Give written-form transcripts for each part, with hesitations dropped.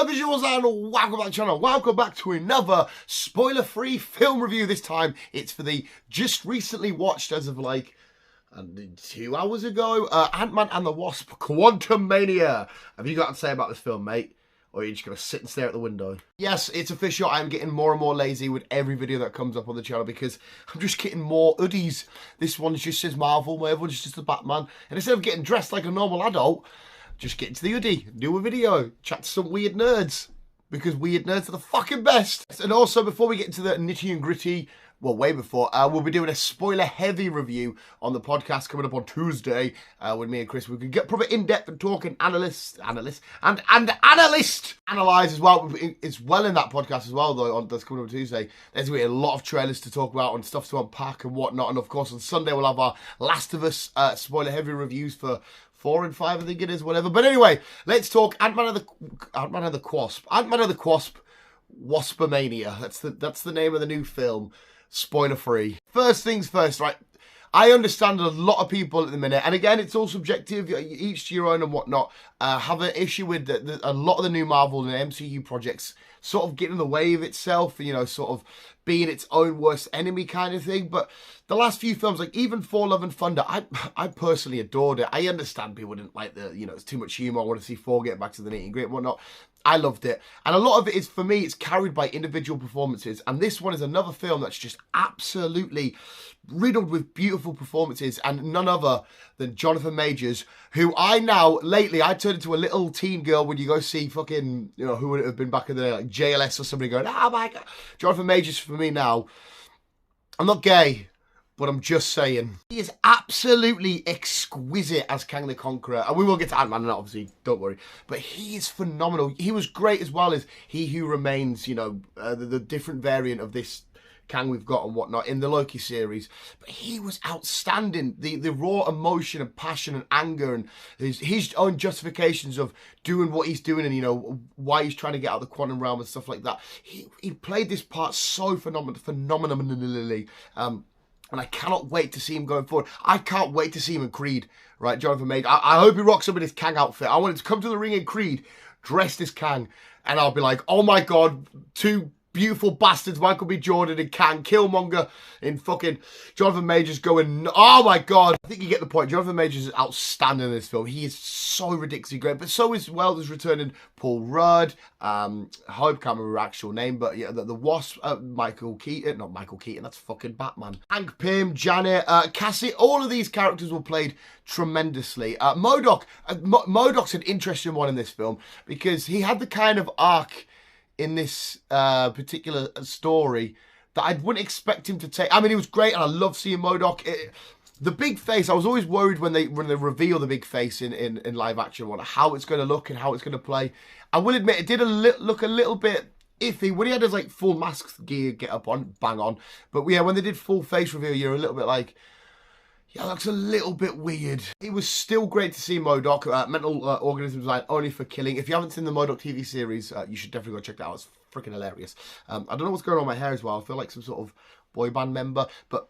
Hello visuals and welcome back to the channel. Welcome back to another spoiler-free film review. This time it's for the just recently watched as of like 2 hours ago, Ant-Man and the Wasp Quantumania. Have you got to say about this film, mate? Or are you just going to sit and stare at the window? Yes, it's official. I'm getting more and more lazy with every video that comes up on the channel because I'm just getting more hoodies. This one just says Marvel, my other one's just the Batman. And instead of getting dressed like a normal adult, just get into the hoodie, do a video, chat to some weird nerds. Because weird nerds are the fucking best. And also, before we get into the nitty and gritty, well, way before, we'll be doing a spoiler-heavy review on the podcast coming up on Tuesday with me and Chris. We can get proper in-depth and talk and analyst analyze as well. It's well in that podcast as well, though, that's coming up on Tuesday. There's going to be a lot of trailers to talk about and stuff to unpack and whatnot. And, of course, on Sunday, we'll have our Last of Us spoiler-heavy reviews for 4 and 5, I think it is, whatever. But anyway, let's talk Ant-Man and the Wasp. Ant-Man and the Wasp, Waspomania. That's the name of the new film. Spoiler free. First things first, right? I understand a lot of people at the minute, and again, it's all subjective, each to your own and whatnot, have an issue with a lot of the new Marvel and MCU projects sort of getting in the way of itself, you know, sort of being its own worst enemy kind of thing. But the last few films, like even Thor: Love and Thunder, I personally adored it. I understand people didn't like it's too much humor. I want to see Thor get back to the nitty and gritty and whatnot. I loved it. And a lot of it is, for me, it's carried by individual performances. And this one is another film that's just absolutely riddled with beautiful performances. And none other than Jonathan Majors, who lately, I turned into a little teen girl when you go see fucking, who would it have been back in the day, like JLS or somebody going, oh my God. Jonathan Majors, for me now, I'm not gay, but I'm just saying, he is absolutely exquisite as Kang the Conqueror. And we will get to Ant-Man, obviously, don't worry. But he is phenomenal. He was great as well as He Who Remains, the different variant of this Kang we've got and whatnot in the Loki series. But he was outstanding. The raw emotion and passion and anger and his own justifications of doing what he's doing and, why he's trying to get out of the quantum realm and stuff like that. He played this part so phenomenally. And I cannot wait to see him going forward. I can't wait to see him in Creed, right? Jonathan Majors. I hope he rocks up in his Kang outfit. I want him to come to the ring in Creed, dressed as Kang. And I'll be like, oh my God, two beautiful bastards, Michael B. Jordan and Kang, Killmonger in fucking Jonathan Majors going, oh my God. I think you get the point. Jonathan Majors is outstanding in this film. He is so ridiculously great, but so is well as returning Paul Rudd, I hope, can't remember her actual name, but yeah, the Wasp, Michael Keaton, not Michael Keaton, that's fucking Batman. Hank Pym, Janet, Cassie, all of these characters were played tremendously. MODOK's an interesting one in this film because he had the kind of arc in this particular story that I wouldn't expect him to take. I mean, he was great, and I love seeing MODOK. The big face, I was always worried when they reveal the big face in live action, how it's going to look and how it's going to play. I will admit, it did look a little bit iffy when he had his like full mask gear get up on, bang on. But yeah, when they did full face reveal, you're a little bit like, yeah, that looks a little bit weird. It was still great to see MODOK, mental organism design only for killing. If you haven't seen the MODOK TV series, you should definitely go check that out. It's freaking hilarious. I don't know what's going on with my hair as well. I feel like some sort of boy band member, but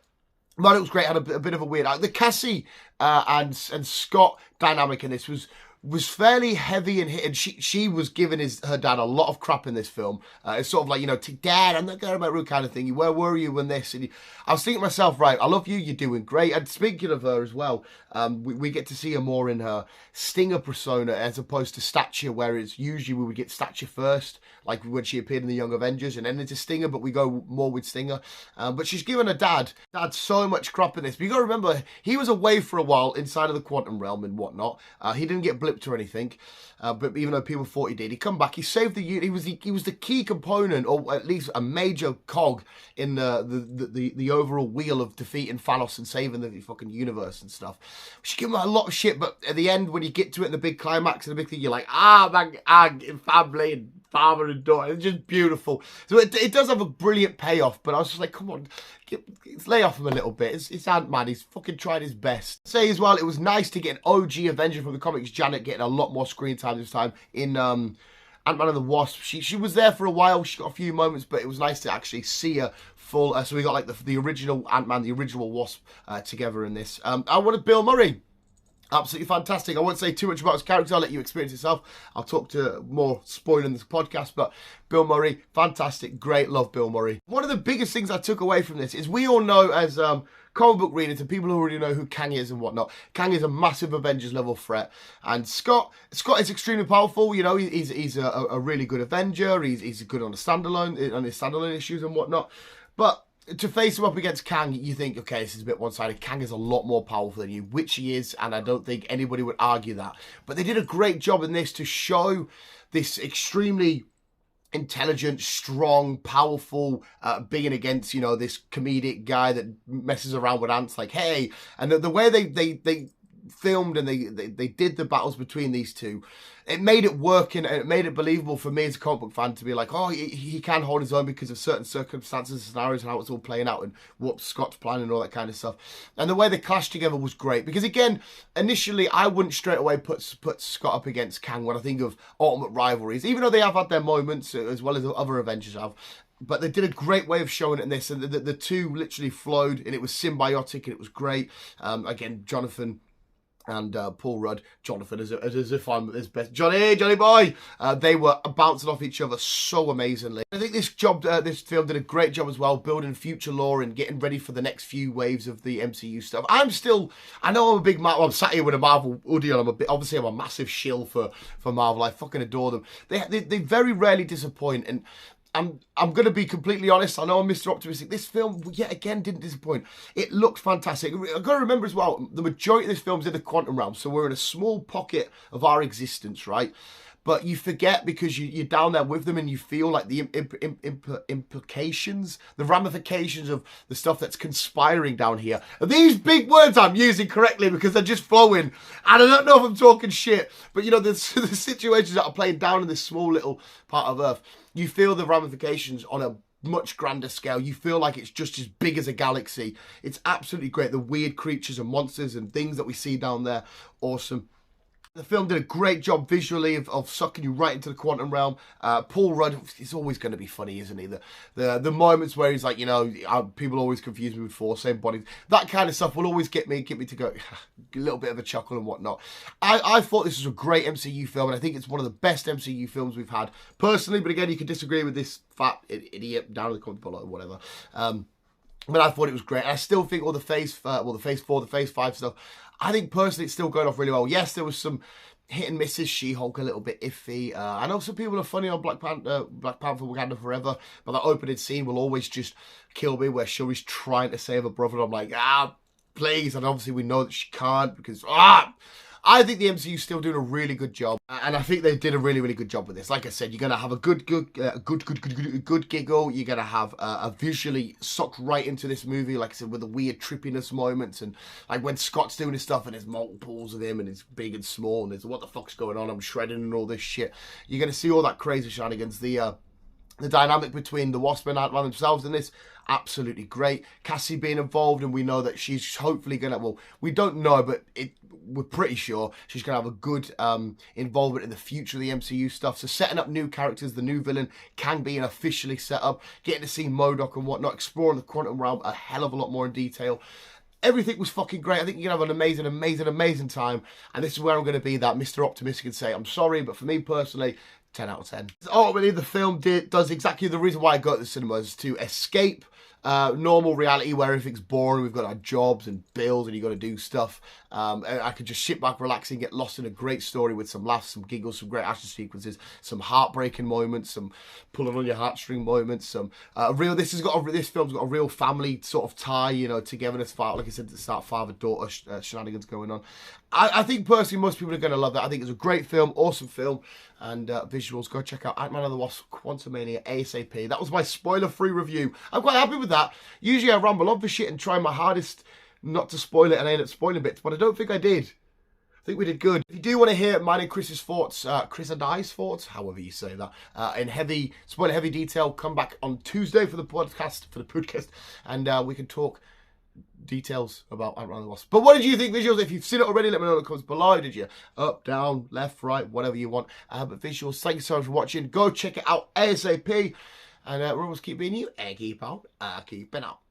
MODOK was great. Had a bit of a weird. The Cassie and Scott dynamic in this was fairly heavy and hit, and she was giving her dad a lot of crap in this film. It's sort of like, Dad, I'm not going about rude kind of thing. Where were you when this? And I was thinking to myself, right, I love you, you're doing great. And speaking of her as well, we get to see her more in her Stinger persona as opposed to Stature, where it's usually we would get Stature first, like when she appeared in the Young Avengers, and then into Stinger, but we go more with Stinger. But she's given her dad so much crap in this. But you got to remember, he was away for a while inside of the quantum realm and whatnot. He didn't get blipped or anything, but even though people thought he did, he come back, he saved the unit. He was the key component, or at least a major cog in the overall wheel of defeating Thanos and saving the fucking universe and stuff. She gave him a lot of shit, but at the end, when you get to it in the big climax and the big thing, you're like, man, family and father and daughter. It's just beautiful. So it does have a brilliant payoff, but I was just like, come on, lay off him a little bit. It's Ant-Man. He's fucking tried his best. Say as well, it was nice to get an OG Avenger from the comics, Janet, getting a lot more screen time this time in Ant-Man and the Wasp. She was there for a while. She got a few moments, but it was nice to actually see her full. So we got like the original Ant-Man, the original Wasp together in this. I wanted Bill Murray. Absolutely fantastic. I won't say too much about his character. I'll let you experience it yourself. I'll talk to more spoiling this podcast. But Bill Murray, fantastic, great. Love Bill Murray. One of the biggest things I took away from this is we all know as comic book readers and people who already know who Kang is and whatnot. Kang is a massive Avengers level threat, and Scott is extremely powerful. You know, he's a really good Avenger. He's good on his standalone issues and whatnot. But to face him up against Kang, you think, okay, this is a bit one-sided. Kang is a lot more powerful than you, which he is, and I don't think anybody would argue that. But they did a great job in this to show this extremely intelligent, strong, powerful being against, you know, this comedic guy that messes around with ants like, hey. And the way they filmed and they did the battles between these two, it made it work and it made it believable for me as a comic book fan to be like, oh, he can hold his own because of certain circumstances and scenarios and how it's all playing out and what Scott's planning and all that kind of stuff. And the way they clashed together was great because, again, initially I wouldn't straight away put Scott up against Kang when I think of Ultimate Rivalries, even though they have had their moments as well as other Avengers have. But they did a great way of showing it in this, and the two literally flowed, and it was symbiotic and it was great. Again, Jonathan and Paul Rudd, Jonathan, as if I'm his best. Johnny boy! They were bouncing off each other so amazingly. I think this film did a great job as well, building future lore and getting ready for the next few waves of the MCU stuff. I know I'm a big Marvel, I'm sat here with a Marvel hoodie on, obviously I'm a massive shill for Marvel, I fucking adore them. They very rarely disappoint, and I'm going to be completely honest. I know I'm Mr. Optimistic. This film, yet again, didn't disappoint. It looked fantastic. I've got to remember as well, the majority of this film's in the quantum realm, so we're in a small pocket of our existence, right? But you forget because you're down there with them and you feel like the implications, the ramifications of the stuff that's conspiring down here. And these big words I'm using correctly because they're just flowing. And I don't know if I'm talking shit, but you know, the situations that are playing down in this small little part of Earth, you feel the ramifications on a much grander scale. You feel like it's just as big as a galaxy. It's absolutely great. The weird creatures and monsters and things that we see down there, awesome. The film did a great job visually of sucking you right into the quantum realm. Paul Rudd is always going to be funny, isn't he? The moments where he's like, you know, people always confuse me with four same bodies. That kind of stuff will always get me to go a little bit of a chuckle and whatnot. I thought this was a great MCU film, and I think it's one of the best MCU films we've had personally. But again, you can disagree with this fat idiot down in the comment below or whatever. But I thought it was great. And I still think all the Phase 4, the Phase 5 stuff, I think personally it's still going off really well. Yes, there was some hit and misses. She-Hulk a little bit iffy. I know some people are funny on Black Panther Wakanda Forever, but that opening scene will always just kill me where Shuri's trying to save her brother. I'm like, please. And obviously we know that she can't because, I think the MCU's still doing a really good job, and I think they did a really, really good job with this. Like I said, you're gonna have a good giggle. You're gonna have a visually sucked right into this movie, like I said, with the weird trippiness moments, and like when Scott's doing his stuff, and there's multiples of him, and it's big and small, and there's what the fuck's going on? I'm shredding and all this shit. You're gonna see all that crazy shenanigans. The dynamic between the Wasp and Ant-Man themselves in this, absolutely great. Cassie being involved, and we know that she's hopefully going to, well, we don't know, but we're pretty sure she's going to have a good involvement in the future of the MCU stuff. So setting up new characters, the new villain, Kang being officially set up, getting to see MODOK and whatnot, exploring the quantum realm a hell of a lot more in detail. Everything was fucking great. I think you're going to have an amazing time. And this is where I'm going to be that Mr. Optimistic and say, I'm sorry, but for me personally, 10 out of 10. Ultimately, the film does exactly the reason why I go to the cinema is to escape normal reality where everything's boring. We've got our jobs and bills and you got to do stuff. I could just sit back, relax and get lost in a great story with some laughs, some giggles, some great action sequences, some heartbreaking moments, some pulling on your heartstring moments, some this film's got a real family sort of tie, you know, togetherness, like I said at the start, father-daughter shenanigans going on. I think personally most people are going to love that. I think it's a great film, awesome film, and visuals. Go check out Ant-Man and the Wasp Quantumania ASAP. That was my spoiler-free review. I'm quite happy with that. Usually I ramble on for shit and try my hardest not to spoil it and I end up spoiling bits, but I don't think I did. I think we did good. If you do want to hear mine and Chris's thoughts, Chris and I's thoughts, however you say that, in spoiler-heavy detail, come back on Tuesday for the podcast, and we can talk details about Ant-Man and the Wasp. But what did you think visuals? If you've seen it already, let me know in the comments below. Did you up, down, left, right, whatever you want? But visuals, thank you so much for watching. Go check it out ASAP. And we'll always keep being you. Keep out. Keeping out.